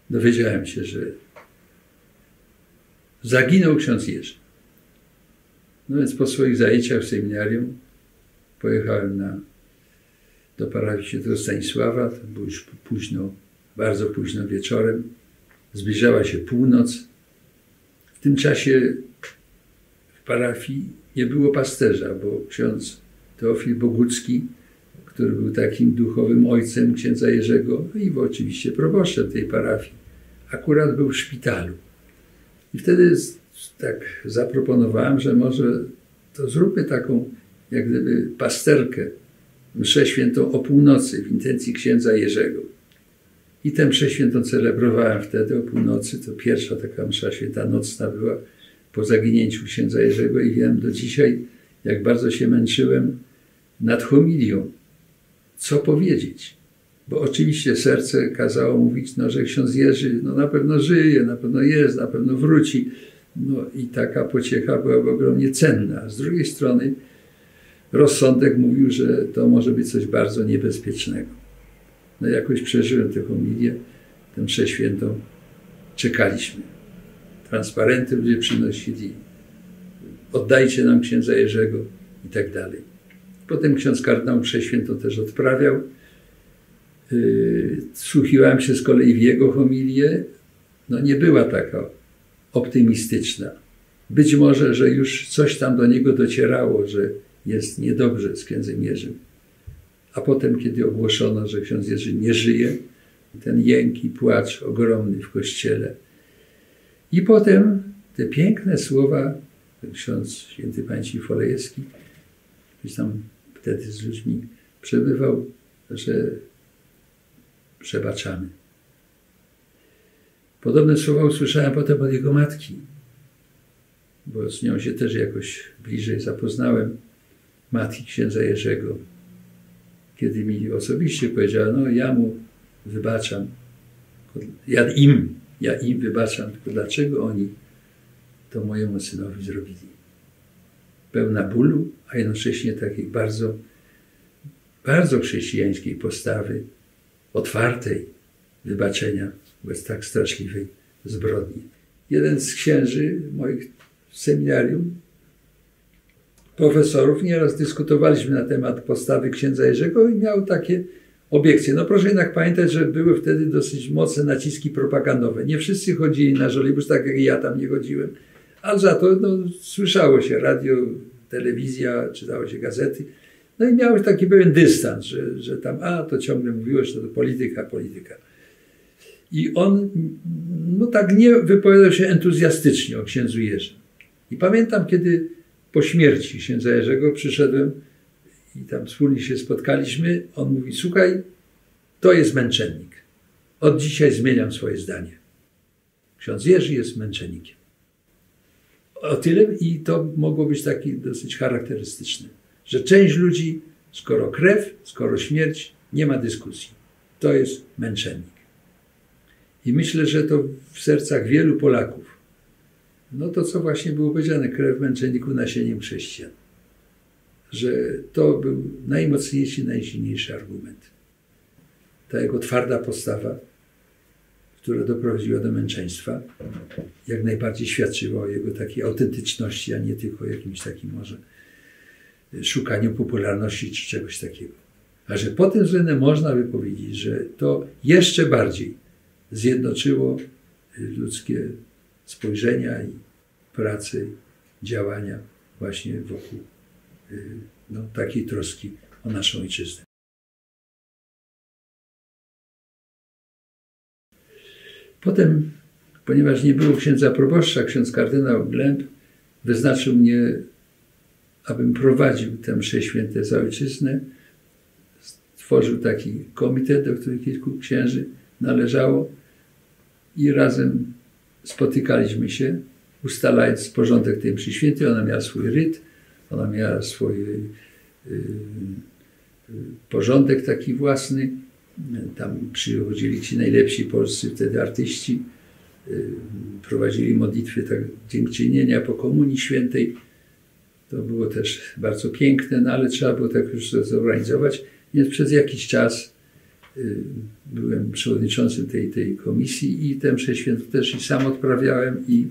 dowiedziałem się, że zaginął ksiądz Jerzy. No więc po swoich zajęciach w seminarium pojechałem do parafii Świętego Stanisława. To było już późno, bardzo późno wieczorem. Zbliżała się północ. W tym czasie w parafii nie było pasterza, bo ksiądz Teofil Bogucki, który był takim duchowym ojcem księdza Jerzego, no i oczywiście proboszczem tej parafii, akurat był w szpitalu. I wtedy tak zaproponowałem, że może to zróbmy taką jak gdyby pasterkę, mszę świętą o północy w intencji księdza Jerzego. I tę mszę świętą celebrowałem wtedy o północy. To pierwsza taka msza święta nocna była po zaginięciu księdza Jerzego i wiem do dzisiaj, jak bardzo się męczyłem nad homilią. Co powiedzieć? Bo oczywiście serce kazało mówić, no, że ksiądz Jerzy no, na pewno żyje, na pewno jest, na pewno wróci. No i taka pociecha była ogromnie cenna. Z drugiej strony rozsądek mówił, że to może być coś bardzo niebezpiecznego. No jakoś przeżyłem tę homilię, tę mszę świętą. Czekaliśmy. Transparenty ludzie przynosili. Oddajcie nam księdza Jerzego i tak dalej. Potem ksiądz kardynał mszę świętą też odprawiał. Wsłuchiwałem się z kolei w jego homilię. No nie była taka optymistyczna. Być może, że już coś tam do niego docierało, że jest niedobrze z księdzem Jerzym. A potem, kiedy ogłoszono, że ksiądz Jerzy nie żyje, ten jęk i płacz ogromny w kościele. I potem te piękne słowa, ksiądz święty pamięci Folejewski, gdzieś tam wtedy z ludźmi przebywał, że przebaczamy. Podobne słowa usłyszałem potem od jego matki, bo z nią się też jakoś bliżej zapoznałem, matki księdza Jerzego, kiedy mi osobiście powiedziała, no ja mu wybaczam, ja im wybaczam, tylko dlaczego oni to mojemu synowi zrobili? Pełna bólu, a jednocześnie takiej bardzo, bardzo chrześcijańskiej postawy, otwartej wybaczenia wobec tak straszliwej zbrodni. Jeden z księży moich seminarium, profesorów, nieraz dyskutowaliśmy na temat postawy księdza Jerzego i miał takie obiekcje. No proszę jednak pamiętać, że były wtedy dosyć mocne naciski propagandowe. Nie wszyscy chodzili na żolibus, tak jak ja tam nie chodziłem, ale za to no, słyszało się radio, telewizja, czytało się gazety. No i miał taki pewien dystans, że tam, to ciągle mówiło, że to polityka. I on no tak nie wypowiadał się entuzjastycznie o księdzu Jerzym. I pamiętam, kiedy po śmierci księdza Jerzego przyszedłem i tam wspólnie się spotkaliśmy, on mówi, słuchaj, to jest męczennik. Od dzisiaj zmieniam swoje zdanie. Ksiądz Jerzy jest męczennikiem. O tyle i to mogło być taki dosyć charakterystyczne, że część ludzi, skoro krew, skoro śmierć, nie ma dyskusji. To jest męczennik. I myślę, że to w sercach wielu Polaków, no to co właśnie było powiedziane, krew męczenniku nasieniem chrześcijan. Że to był najmocniejszy, najsilniejszy argument. Ta jego twarda postawa, która doprowadziła do męczeństwa, jak najbardziej świadczyła o jego takiej autentyczności, a nie tylko o jakimś takim może szukaniu popularności czy czegoś takiego. A że pod tym względem można by powiedzieć, że to jeszcze bardziej zjednoczyło ludzkie spojrzenia i pracę, działania właśnie wokół takiej troski o naszą ojczyznę. Potem, ponieważ nie było księdza proboszcza, ksiądz kardynał Glęb wyznaczył mnie, abym prowadził tę mszę święte za ojczyznę. Stworzył taki komitet, do którego kilku księży należało i razem spotykaliśmy się, ustalając porządek tej mszy świętej. Ona miała swój ryt, ona miała swój porządek taki własny. Tam przychodzili ci najlepsi polscy wtedy artyści, prowadzili modlitwy tak, dziękczynienia po Komunii Świętej. To było też bardzo piękne, no ale trzeba było tak już zorganizować. Więc przez jakiś czas byłem przewodniczącym tej komisji i tę mszę świętą też i sam odprawiałem i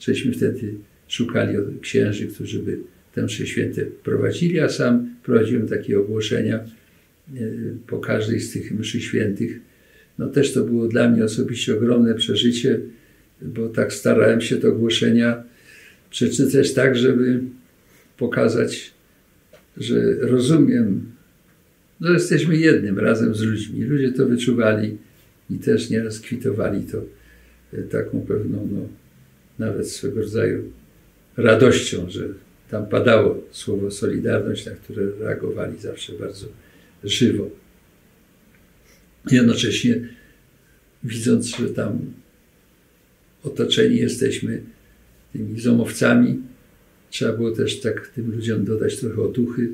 żeśmy wtedy szukali księży, którzy by tę mszę świętą prowadzili, a sam prowadziłem takie ogłoszenia po każdej z tych mszy świętych. No też to było dla mnie osobiście ogromne przeżycie, bo tak starałem się te ogłoszenia przeczytać tak, żeby pokazać, że rozumiem, że jesteśmy jednym razem z ludźmi. Ludzie to wyczuwali i też nieraz kwitowali to taką pewną, nawet swego rodzaju radością, że tam padało słowo solidarność, na które reagowali zawsze bardzo żywo. Jednocześnie widząc, że tam otoczeni jesteśmy tymi zomowcami, trzeba było też tak tym ludziom dodać trochę otuchy,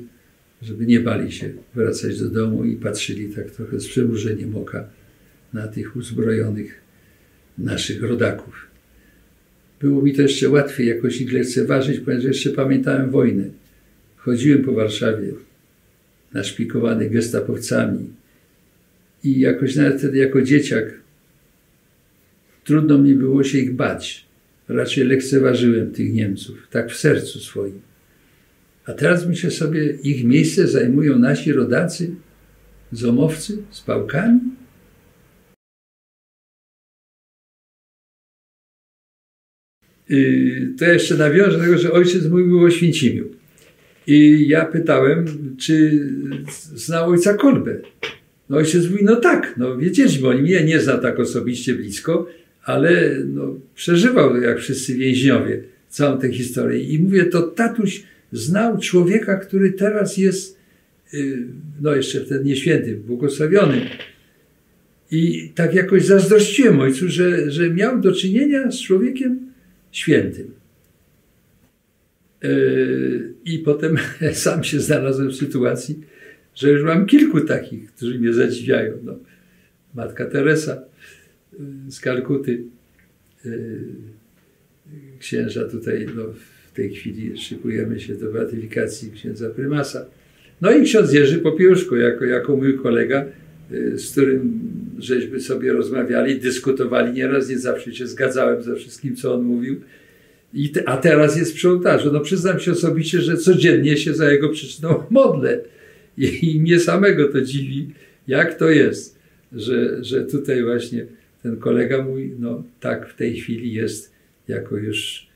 żeby nie bali się wracać do domu i patrzyli tak trochę z przymrużeniem oka na tych uzbrojonych naszych rodaków. Było mi to jeszcze łatwiej jakoś ich lekceważyć, ponieważ jeszcze pamiętałem wojnę. Chodziłem po Warszawie naszpikowany gestapowcami i jakoś nawet wtedy jako dzieciak trudno mi było się ich bać. Raczej lekceważyłem tych Niemców, tak w sercu swoim. A teraz myślę sobie, ich miejsce zajmują nasi rodacy, zomowcy z pałkami? To jeszcze nawiążę do tego, że ojciec mój był w Oświęcimiu. I ja pytałem, czy znał ojca Kolbę. No ojciec mówi, no tak, no wiedzieliśmy o nim. Ja nie znam tak osobiście blisko, ale no, przeżywał, jak wszyscy więźniowie, całą tę historię. I mówię, to tatuś znał człowieka, który teraz jest, no jeszcze wtedy nie święty, błogosławiony. I tak jakoś zazdrościłem ojcu, że miał do czynienia z człowiekiem świętym. I potem sam się znalazłem w sytuacji, że już mam kilku takich, którzy mnie zadziwiają. No, Matka Teresa z Kalkuty, księża tutaj, no, w tej chwili szykujemy się do beatyfikacji księdza prymasa. No i ksiądz Jerzy Popiełuszko, jako mój kolega, z którym żeśmy sobie rozmawiali, dyskutowali nieraz, nie zawsze się zgadzałem ze wszystkim, co on mówił. A teraz jest przy ołtarzu. No przyznam się osobiście, że codziennie się za jego przyczyną modlę. I mnie samego to dziwi, jak to jest, że tutaj właśnie ten kolega mój, no tak w tej chwili jest jako już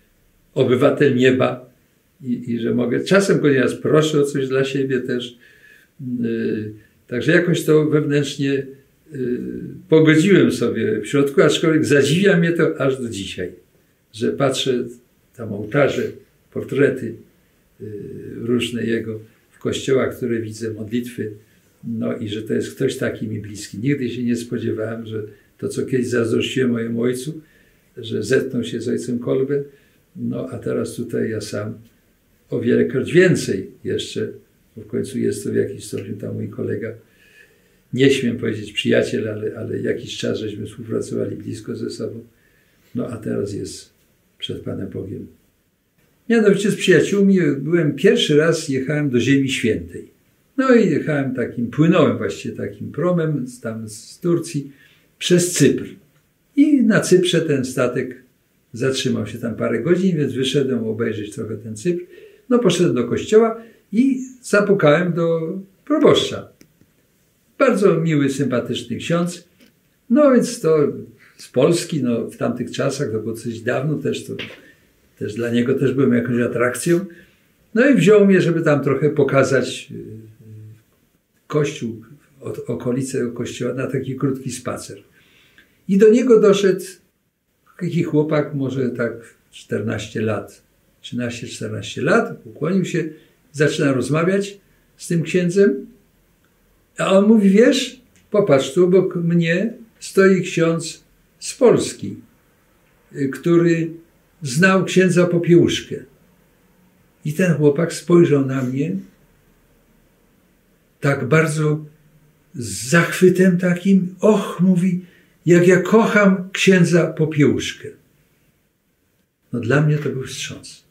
obywatel nieba i że mogę, czasem go nieraz proszę o coś dla siebie też. Także jakoś to wewnętrznie pogodziłem sobie w środku, aczkolwiek zadziwia mnie to aż do dzisiaj, że patrzę tam ołtarze, portrety różne jego w kościołach, które widzę, modlitwy, no i że to jest ktoś taki mi bliski. Nigdy się nie spodziewałem, że to, co kiedyś zazdrościłem mojemu ojcu, że zetknął się z ojcem Kolbę, no a teraz tutaj ja sam o wielekroć więcej jeszcze, bo w końcu jest to w jakiś stopniu tam mój kolega, nie śmiem powiedzieć przyjaciel, ale jakiś czas żeśmy współpracowali blisko ze sobą, no a teraz jest przed Panem Bogiem. Mianowicie z przyjaciółmi pierwszy raz jechałem do Ziemi Świętej. No i jechałem płynąłem właściwie takim promem tam z Turcji przez Cypr. I na Cyprze ten statek zatrzymał się tam parę godzin, więc wyszedłem obejrzeć trochę ten Cypr. No poszedłem do kościoła i zapukałem do proboszcza. Bardzo miły, sympatyczny ksiądz. No więc to z Polski, no w tamtych czasach, to było coś dawno, też dla niego też byłem jakąś atrakcją. No i wziął mnie, żeby tam trochę pokazać kościół, okolice kościoła, na taki krótki spacer. I do niego doszedł taki chłopak, może tak 14 lat, 13-14 lat, ukłonił się, zaczyna rozmawiać z tym księdzem, a on mówi, wiesz, popatrz, tu obok mnie stoi ksiądz z Polski, który znał księdza Popiełuszkę. I ten chłopak spojrzał na mnie tak bardzo z zachwytem takim, mówi, jak ja kocham księdza Popiełuszkę. No dla mnie to był wstrząs.